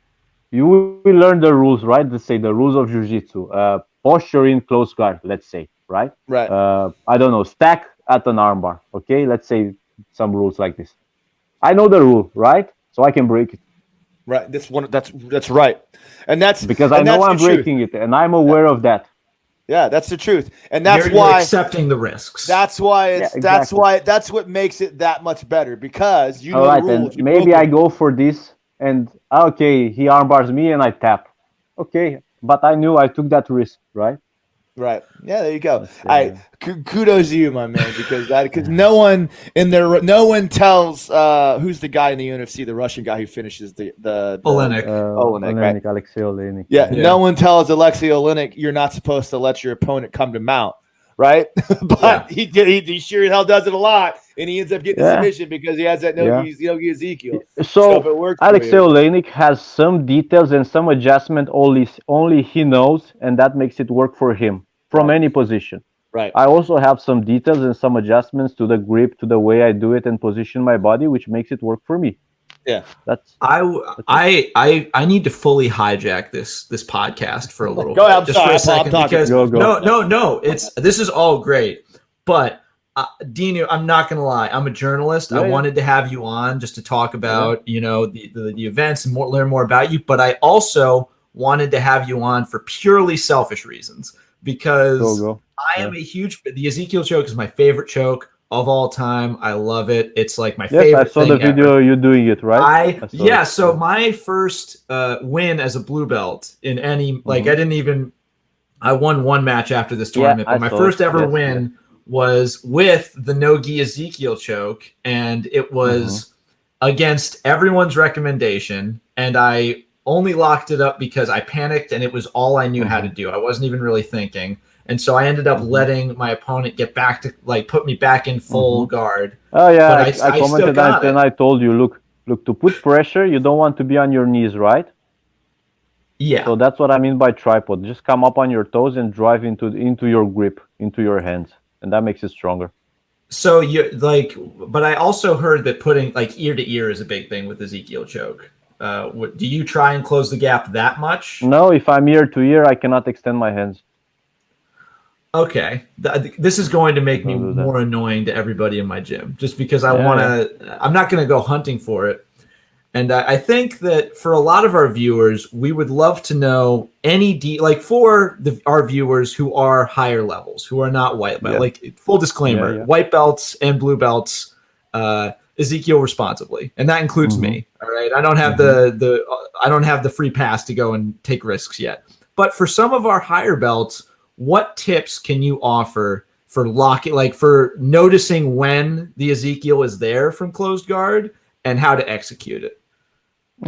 You will learn the rules, right? Let's say the rules of jiu-jitsu. Posture in close guard, let's say, right? Right. I don't know, stack at an armbar. Okay, let's say some rules like this. I know the rule, right? So I can break it. Right. That's right. And that's because I know I'm breaking it, and I'm aware of that. Yeah, that's the truth, and that's you're why accepting the risks. That's why that's what makes it that much better because you know the rules. And maybe I go for this, and okay, he armbars me, and I tap. Okay, but I knew I took that risk, right? Right. Yeah, there you go. Kudos to you, my man, because no one tells who's the guy in the UFC, the Russian guy who finishes the Olenek. Olenek, right? Alexei Olenek. Yeah, no one tells Alexei Olenek you're not supposed to let your opponent come to mount, right? But he sure as hell does it a lot, and he ends up getting the submission because he has that no-gi Ezekiel. So if it works, Alexei Olenek has some details and some adjustment only he knows, and that makes it work for him from any position. Right. I also have some details and some adjustments to the grip, to the way I do it and position my body, which makes it work for me. Yeah, I need to fully hijack this podcast for a little bit. Just for a second, because no, this is all great, but Dinu, I'm not gonna lie, I'm a journalist. I wanted to have you on just to talk about the events and learn more about you, but I also wanted to have you on for purely selfish reasons because I am a huge. The Ezekiel choke is my favorite choke of all time. I love it. It's like my Yes, favorite I saw thing the video ever. you doing it, right? I saw it. So my first win as a blue belt in any, like I won one match after this tournament, but my first ever win was with the no gi Ezekiel choke, and it was against everyone's recommendation, and I only locked it up because I panicked and it was all I knew how to do. I wasn't even really thinking. And so I ended up letting my opponent get back to, like, put me back in full guard. Oh yeah, but I commented on it, and I told you, look, to put pressure, you don't want to be on your knees, right? Yeah. So that's what I mean by tripod. Just come up on your toes and drive into your grip, into your hands, and that makes it stronger. So you like, but I also heard that putting like ear to ear is a big thing with Ezekiel choke. Do you try and close the gap that much? No, if I'm ear to ear, I cannot extend my hands. Okay, this is going to make me more annoying to everybody in my gym, just because I want to. I'm not going to go hunting for it, and I think that for a lot of our viewers, we would love to know like for our viewers who are higher levels, who are not white belt. Like, full disclaimer: white belts and blue belts, Ezekiel responsibly, and that includes me. All right, I don't have I don't have the free pass to go and take risks yet. But for some of our higher belts, what tips can you offer for locking, like for noticing when the Ezekiel is there from closed guard and how to execute it?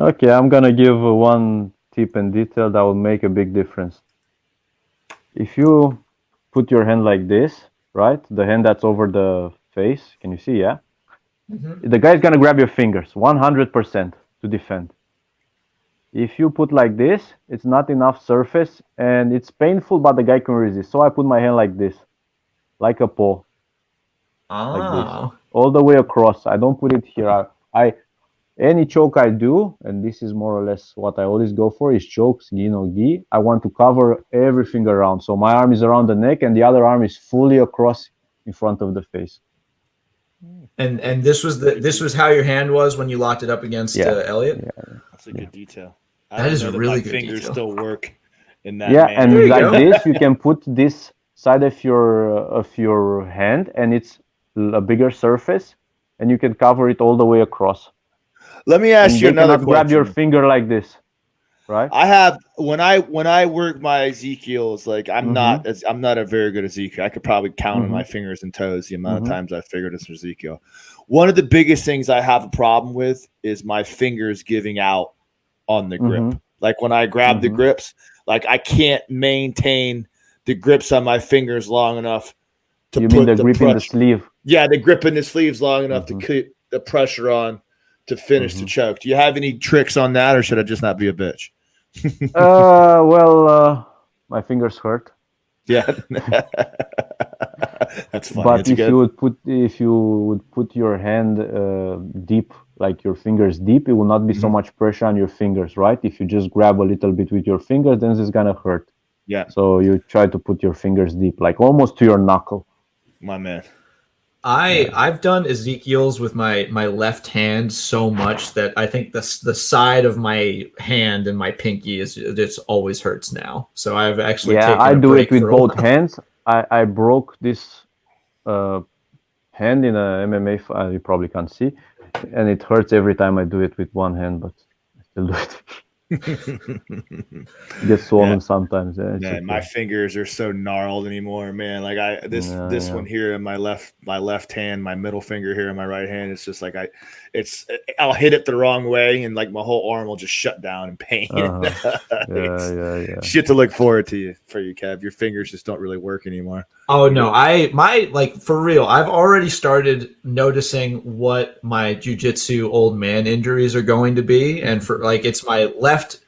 Okay, I'm gonna give one tip and detail that will make a big difference. If you put your hand like this, right, the hand that's over the face, can you see? Yeah, the guy's gonna grab your fingers 100% to defend. If you put like this, it's not enough surface and it's painful, but the guy can resist. So I put my hand like this, like a paw, like this, all the way across. I don't put it here. Any choke I do, and this is more or less what I always go for, is chokes, gi no gi. I want to cover everything around. So my arm is around the neck and the other arm is fully across in front of the face. And this was how your hand was when you locked it up against Elliot? Yeah, that's a good detail. That is a really good fingers detail. Still work in that. Yeah, manner. and like this, you can put this side of your hand, and it's a bigger surface, and you can cover it all the way across. Let me ask you another question. Grab your finger like this, right? I have when I work my Ezekiels, like I'm not a very good Ezekiel. I could probably count on my fingers and toes the amount of times I figured this Ezekiel. One of the biggest things I have a problem with is my fingers giving out on the grip. Like when I grab the grips, like I can't maintain the grips on my fingers long enough to put the grip in the sleeve. Yeah, the grip in the sleeves long enough to keep the pressure on to finish the choke. Do you have any tricks on that, or should I just not be a bitch? My fingers hurt. Yeah. That's funny. But if you would put your hand deep, like your fingers deep, it will not be so much pressure on your fingers, right? If you just grab a little bit with your fingers, then it's gonna hurt. Yeah. So you try to put your fingers deep, like almost to your knuckle. My man. I've done Ezekiel's with my left hand so much that I think the side of my hand and my pinky it's always hurts now. So I've actually taken I do it with both while. hands. I broke this hand in a MMA. You probably can't see, and it hurts every time I do it with one hand, but I still do it. Get swollen sometimes. Yeah, my fingers are so gnarled anymore, man. Like this one here in my left hand, my middle finger here in my right hand, it's just like I'll hit it the wrong way and like my whole arm will just shut down in pain. Shit to look forward to for you, Kev. Your fingers just don't really work anymore. Oh no, like for real, I've already started noticing what my jiu-jitsu old man injuries are going to be, and for like it's my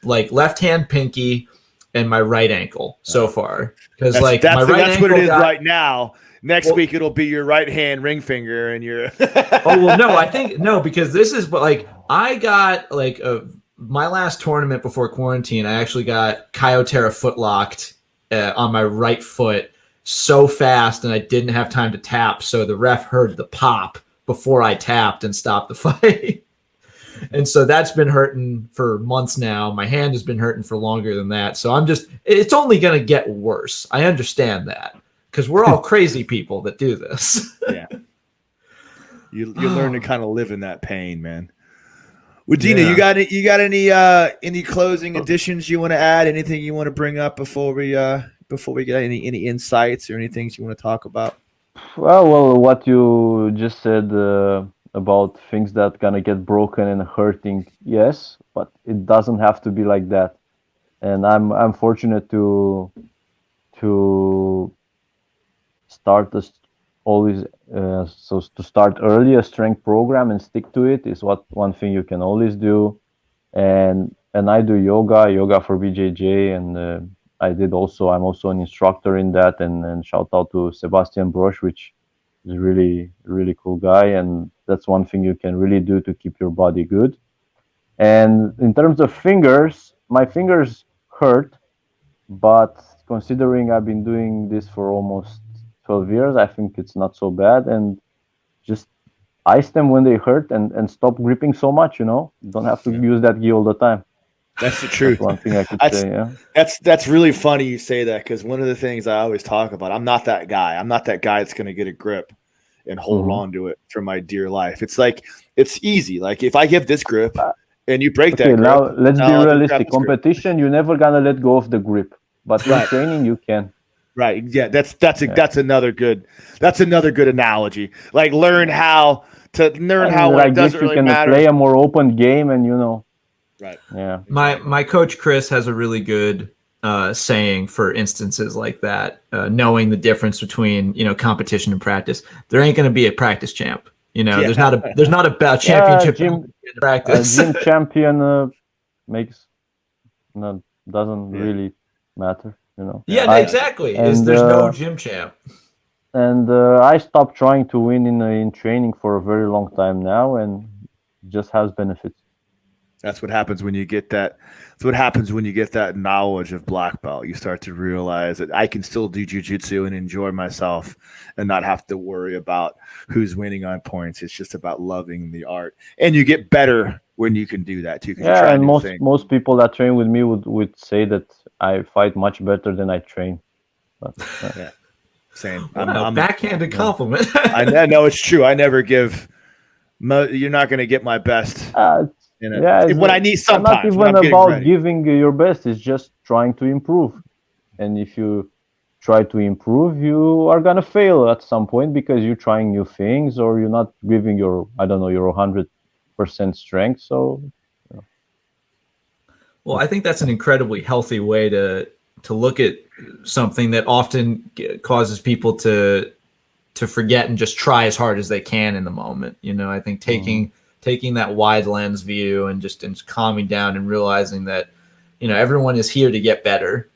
left hand pinky and my right ankle so far, because that's what it is right now. Next week it'll be your right hand ring finger and your because this is like I got like my last tournament before quarantine, I actually got Kyotera foot locked on my right foot so fast, and I didn't have time to tap, so the ref heard the pop before I tapped and stopped the fight. And so that's been hurting for months now. My hand has been hurting for longer than that. So it's only going to get worse. I understand that because we're all crazy people that do this. Yeah. You learn to kind of live in that pain, man. Well, Dina, you got any closing additions you want to add? Anything you want to bring up before we get any insights or any things you want to talk about? Well, what you just said about things that gonna get broken and hurting, yes, but it doesn't have to be like that. And I'm fortunate to start always so to start early a strength program and stick to it is one thing you can always do. And I do yoga for BJJ, and I'm also an instructor in that. And shout out to Sebastian Brosch, which is really cool guy, and that's one thing you can really do to keep your body good. And in terms of fingers, my fingers hurt, but considering I've been doing this for almost 12 years, I think it's not so bad. And just ice them when they hurt and stop gripping so much, You don't have to use that gi all the time. That's the truth. That's one thing I could say, yeah. That's really funny you say that, because one of the things I always talk about, I'm not that guy. I'm not that guy that's going to get a grip and hold on to it for my dear life. It's like, it's easy. Like if I give this grip and you break that grip. Now let's be realistic. Competition, you're never going to let go of the grip. But in training, you can. Right. Yeah. That's another good analogy. Like learn how when it doesn't really matter. You can play a more open game, and Right. Yeah. My coach Chris has a really good saying for instances like that. Knowing the difference between competition and practice, there ain't going to be a practice champ. There's not a championship in practice. A gym champion doesn't really matter. Yeah, exactly. There's no gym champ. And I stopped trying to win in training for a very long time now, and it just has benefits. That's what happens when you get that. That's what happens when you get that knowledge of black belt. You start to realize that I can still do jiu-jitsu and enjoy myself and not have to worry about who's winning on points. It's just about loving the art, and you get better when you can do that too. Yeah, and most people that train with me would say that I fight much better than I train. But, yeah, same. I'm backhanded compliment. I know it's true. I never give. You're not going to get my best. When I need sometimes. It's not even about giving your best. It's just trying to improve. And if you try to improve, you are going to fail at some point because you're trying new things, or you're not giving your 100% strength. So, Well, I think that's an incredibly healthy way to look at something that often causes people to forget and just try as hard as they can in the moment. I think taking that wide lens view and just calming down and realizing that, everyone is here to get better,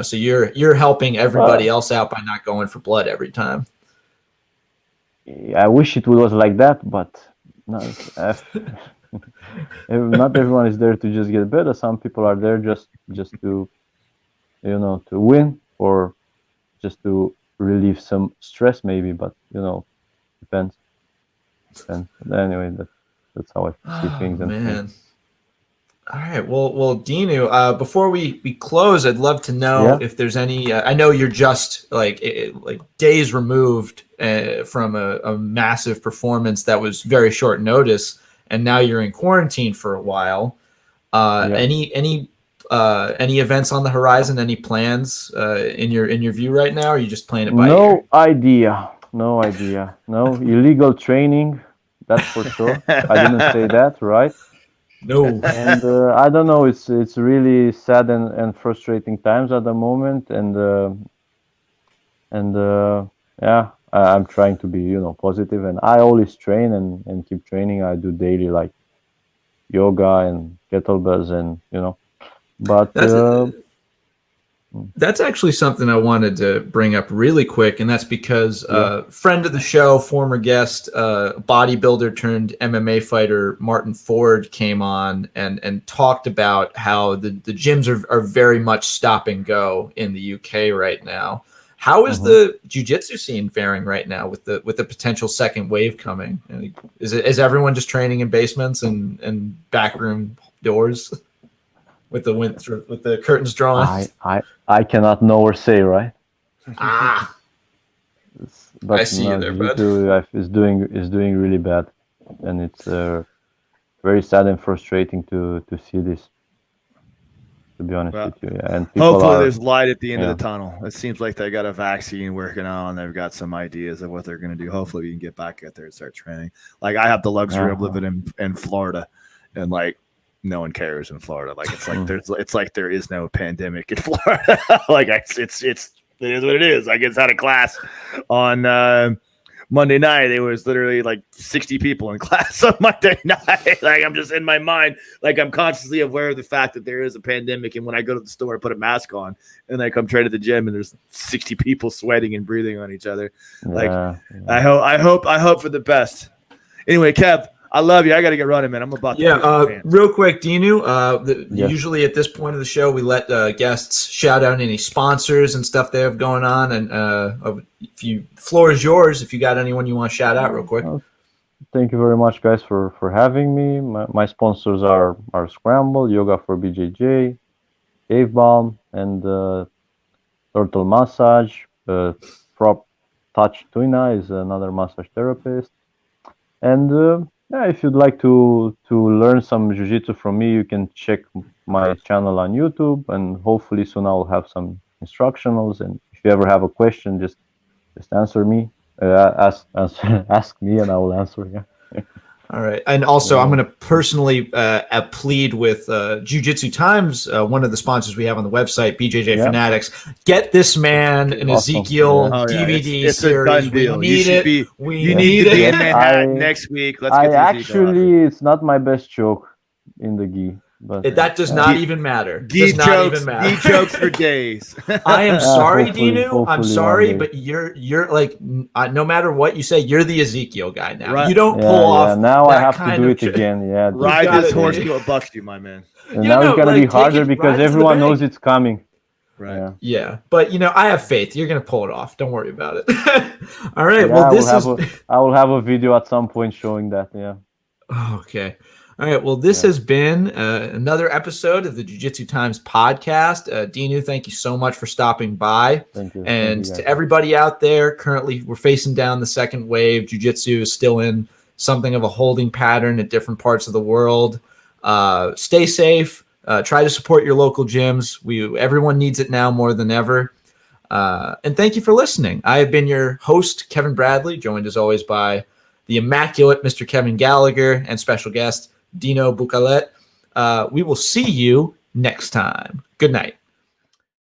so you're helping everybody else out by not going for blood every time. I wish it was like that, but no, not everyone is there to just get better. Some people are there just to, to win, or just to relieve some stress maybe, but depends. But anyway, that's how I see things. Man. All right. Well, Dinu, before we close, I'd love to know if there's any. I know you're just like days removed from a massive performance that was very short notice, and now you're in quarantine for a while. Any events on the horizon? Any plans in your view right now? Or are you just playing it by ear? No idea. No illegal training. That's for sure. I didn't say that, right? No. And I don't know. It's really sad and frustrating times at the moment. I'm trying to be positive, and I always train and keep training. I do daily like yoga and kettlebells, and but that's actually something I wanted to bring up really quick, and that's because friend of the show, former guest, bodybuilder turned MMA fighter Martin Ford came on and talked about how the gyms are very much stop and go in the UK right now. How is the jiu-jitsu scene faring right now with the potential second wave coming? Is everyone just training in basements and backroom doors? With the curtains drawn. I cannot know or say, right? But I see you there, bud. Jiu-Jitsu is doing really bad, and it's very sad and frustrating to see this. To be honest with you, yeah. And hopefully there's light at the end of the tunnel. It seems like they got a vaccine working on. They've got some ideas of what they're going to do. Hopefully we can get back out there and start training. Like I have the luxury of living in Florida, and like no one cares in Florida. Like it's like there is no pandemic in Florida. Like it is what it is. I just had a class on Monday night. There was literally like 60 people in class on Monday night. Like I'm just in my mind, like I'm consciously aware of the fact that there is a pandemic. And when I go to the store, I put a mask on, and I come straight to the gym, and there's 60 people sweating and breathing on each other. Like I hope for the best. Anyway, Kev, I love you. I got to get running, man. I'm about to real quick, Dinu. Usually at this point of the show, we let guests shout out any sponsors and stuff they have going on. And the floor is yours. If you got anyone you want to shout out real quick. Thank you very much, guys, for having me. My sponsors are Scramble, Yoga for BJJ, Cave Balm, and Turtle Massage. Prop Touch Tuna is another massage therapist. And if you'd like to learn some jiu-jitsu from me, you can check my channel on YouTube, and hopefully soon I'll have some instructionals. And if you ever have a question, just answer me, ask me, and I will answer. Yeah. All right. And also, I'm going to personally plead with Jiu-Jitsu Times, one of the sponsors we have on the website, BJJ Fanatics. Get this man an Ezekiel DVD it's series. A done deal. We need it. You need to be in Manhattan next week. Let's get it's not my best joke in the Ghee. But that does not even matter. Ghee jokes for days. I am sorry, Dinu. I'm sorry, but you're like no matter what you say, you're the Ezekiel guy now. Right. You don't pull off. Yeah. Now I have to do it again. Yeah, ride this horse till it bucks you, my man. And now it's gonna be harder because everyone knows it's coming. Right. Yeah, but I have faith. You're gonna pull it off. Don't worry about it. All right. Well, I will have a video at some point showing that. Yeah. Okay. All right. Well, this has been another episode of the Jiu-Jitsu Times podcast. Dinu, thank you so much for stopping by. Thank you. And to everybody out there, currently we're facing down the second wave. Jiu-Jitsu is still in something of a holding pattern at different parts of the world. Stay safe. Try to support your local gyms. Everyone needs it now more than ever. And thank you for listening. I have been your host, Kevin Bradley, joined as always by the immaculate Mr. Kevin Gallagher and special guest, Dinu Bucaleț. We will see you next time. Good night.